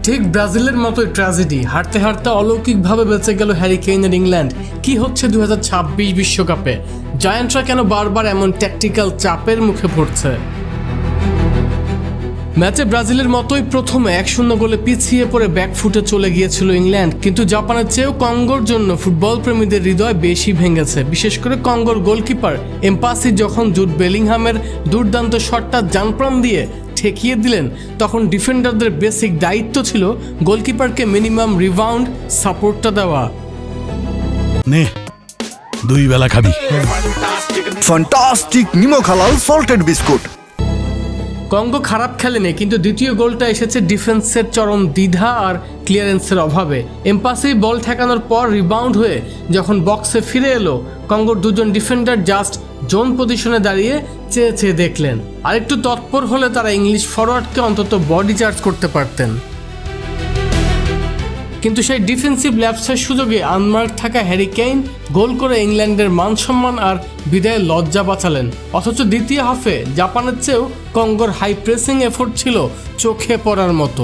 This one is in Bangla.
ঠিক ব্রাজিলের মতোই ট্র্যাজেডি, হারতে হারতে অলৌকিকভাবে বেঁচে গেল হ্যারি কেইনের ইংল্যান্ড। কি হচ্ছে 2026 বিশ্বকাপে? জায়ান্টরা কেন বারবার এমন ট্যাকটিক্যাল চাপের মুখে পড়ছে? ম্যাচে ব্রাজিলের মতোই প্রথমে 1-0 গোলে পিছিয়ে পড়ে ব্যাকফুটে চলে গিয়েছিল ইংল্যান্ড, কিন্তু জাপানের চেয়েও কঙ্গোর জন্য ফুটবল প্রেমীদের হৃদয় বেশি ভেঙেছে। বিশেষ করে কঙ্গোর গোলকিপার এমপাসি যখন জুড বেলিংহামের দুর্দান্ত শটটা জানপ্রাণ দিয়ে ঠেকিয়ে দিলেন, তখন ডিফেন্ডারদের বেসিক দায়িত্ব ছিল গোলকিপারকে মিনিমাম রিবাউন্ড সাপোর্টটা দেওয়া। নে 2 বেলা খাবি ফ্যান্টাস্টিক নিমো খালাল সল্টেড বিস্কুট। কঙ্গো খারাপ খেলেনি, কিন্তু দ্বিতীয় গোলটা এসেছে ডিফেন্সের চরম দ্বিধা আর ক্লিয়ারেন্সের অভাবে। এমপাসি বল ঠেকানোর পর রিবাউন্ড হয়ে যখন বক্সে ফিরে এলো, কঙ্গোর দুজন ডিফেন্ডার জাস্ট জোন পজিশনে দাঁড়িয়ে চেয়ে চেয়ে দেখলেন। আর একটু তৎপর হলে তারা ইংলিশ ফরওয়ার্ডকে অন্তত বডি চার্জ করতে পারতেন। কিন্তু সেই ডিফেন্সিভ ল্যাপসের সুযোগে আনমার্ক থাকা হ্যারি কেইন গোল করে ইংল্যান্ডের মান সম্মান আর বিদায়ের লজ্জা বাঁচালেন। অথচ দ্বিতীয় হাফে জাপানের চেয়েও কঙ্গোর হাই প্রেসিং এফোর্ট ছিল চোখে পড়ার মতো।